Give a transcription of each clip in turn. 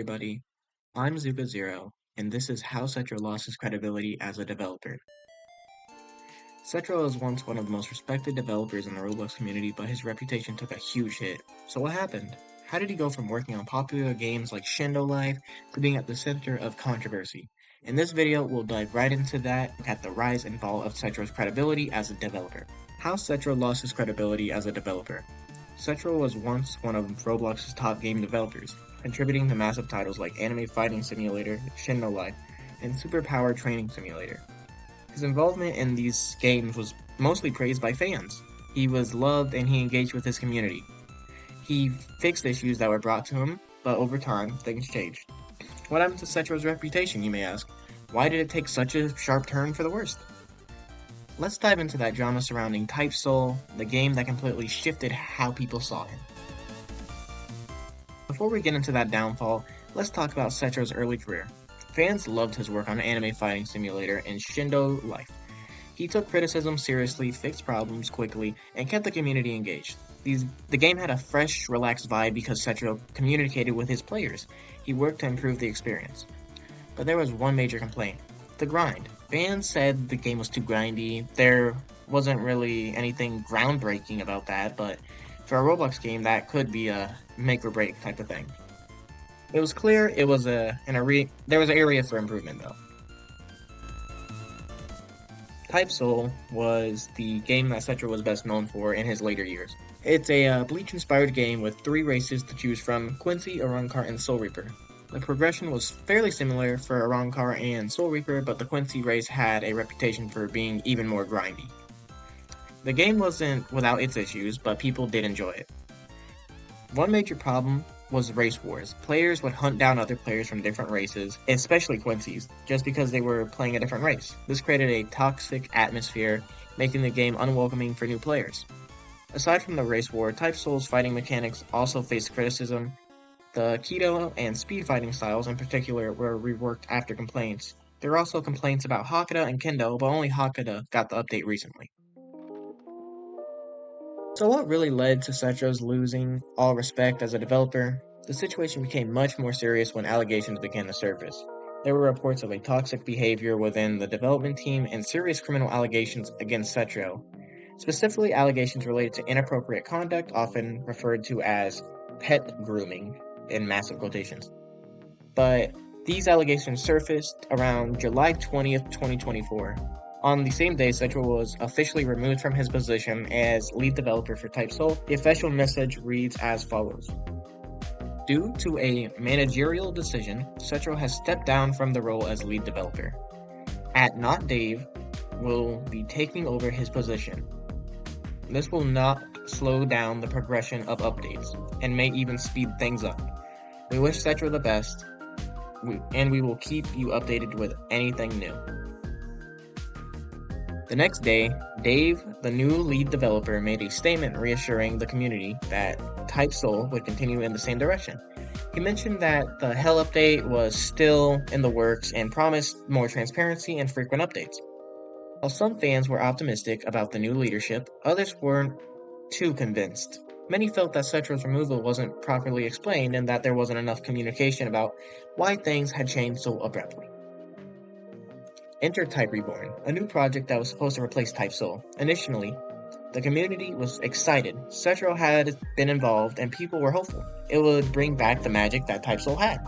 everybody, I'm Zuka0, and this is how Setro lost his credibility as a developer. Setro was once one of the most respected developers in the Roblox community, but his reputation took a huge hit. So what happened? How did he go from working on popular games like Shindo Life to being at the center of controversy? In this video, we'll dive right into that at the rise and fall of Setro's credibility as a developer. How Setro lost his credibility as a developer. Setro was once one of Roblox's top game developers, contributing to massive titles like Anime Fighting Simulator, Shindo Life, and Superpower Training Simulator. His involvement in these games was mostly praised by fans. He was loved and he engaged with his community. He fixed issues that were brought to him, but over time, things changed. What happened to Setro's reputation, you may ask? Why did it take such a sharp turn for the worst? Let's dive into that drama surrounding Type Soul, the game that completely shifted how people saw him. Before we get into that downfall, let's talk about Setro's early career. Fans loved his work on Anime Fighting Simulator and Shindo Life. He took criticism seriously, fixed problems quickly, and kept the community engaged. The game had a fresh, relaxed vibe because Setro communicated with his players. He worked to improve the experience. But there was one major complaint: the grind. Fans said the game was too grindy. There wasn't really anything groundbreaking about that, but for a Roblox game, that could be a make or break type of thing. It was clear there was an area for improvement though. Type Soul was the game that Setro was best known for in his later years. It's a Bleach-inspired game with 3 races to choose from: Quincy, Arrancar, and Soul Reaper. The progression was fairly similar for Arrancar and Soul Reaper, but the Quincy race had a reputation for being even more grindy. The game wasn't without its issues, but people did enjoy it. One major problem was race wars. Players would hunt down other players from different races, especially Quincy's, just because they were playing a different race. This created a toxic atmosphere, making the game unwelcoming for new players. Aside from the race war, Type Soul's fighting mechanics also faced criticism. The Keto and speed fighting styles in particular were reworked after complaints. There were also complaints about Hakata and Kendo, but only Hakata got the update recently. So what really led to Setro's losing all respect as a developer? The situation became much more serious when allegations began to surface. There were reports of a toxic behavior within the development team and serious criminal allegations against Setro, specifically allegations related to inappropriate conduct, often referred to as pet grooming in massive quotations. But these allegations surfaced around July 20th, 2024. On the same day, Setro was officially removed from his position as lead developer for Type Soul. The official message reads as follows: due to a managerial decision, Setro has stepped down from the role as lead developer. Not Dave will be taking over his position. This will not slow down the progression of updates, and may even speed things up. We wish Setro the best, and we will keep you updated with anything new. The next day, Dave, the new lead developer, made a statement reassuring the community that Type Soul would continue in the same direction. He mentioned that the Hell update was still in the works and promised more transparency and frequent updates. While some fans were optimistic about the new leadership, others weren't too convinced. Many felt that Setro's removal wasn't properly explained and that there wasn't enough communication about why things had changed so abruptly. Enter Type Reborn, a new project that was supposed to replace Type Soul. Initially, the community was excited. Setro had been involved and people were hopeful it would bring back the magic that Type Soul had.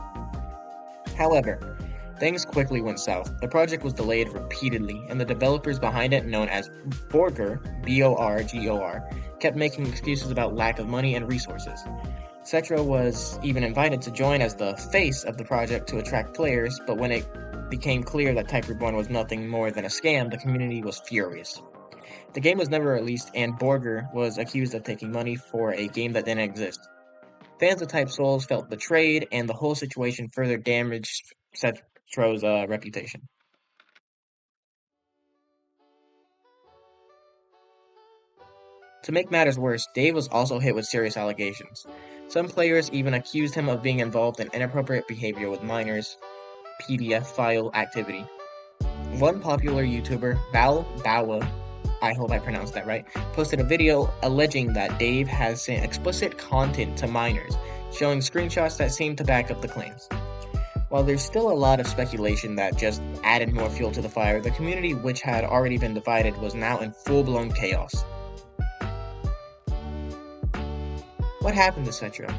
However, things quickly went south. The project was delayed repeatedly, and the developers behind it, known as Borgor, B-O-R-G-O-R, kept making excuses about lack of money and resources. Setro was even invited to join as the face of the project to attract players, but when it became clear that Type Reborn was nothing more than a scam, the community was furious. The game was never released, and Borgor was accused of taking money for a game that didn't exist. Fans of Type Souls felt betrayed, and the whole situation further damaged Setro's reputation. To make matters worse, Dave was also hit with serious allegations. Some players even accused him of being involved in inappropriate behavior with minors, PDF file activity. One popular YouTuber, Balboabtw, I hope I pronounced that right, posted a video alleging that Dave has sent explicit content to minors, showing screenshots that seem to back up the claims. While there's still a lot of speculation that just added more fuel to the fire, the community, which had already been divided, was now in full-blown chaos. What happened to Setro?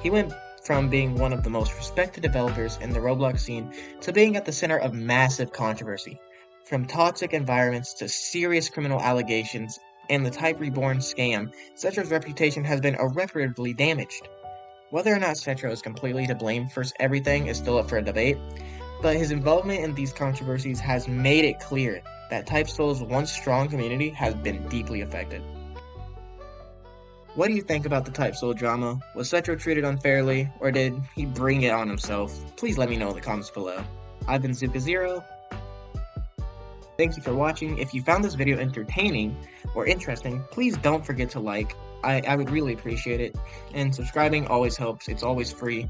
He went from being one of the most respected developers in the Roblox scene to being at the center of massive controversy. From toxic environments to serious criminal allegations and the Type Reborn scam, Setro's reputation has been irreparably damaged. Whether or not Setro is completely to blame for everything is still up for a debate, but his involvement in these controversies has made it clear that Type Soul's once strong community has been deeply affected. What do you think about the Type Soul drama? Was Setro treated unfairly, or did he bring it on himself? Please let me know in the comments below. I've been Zuka0. Thank you for watching. If you found this video entertaining or interesting, please don't forget to like. I would really appreciate it. And subscribing always helps. It's always free.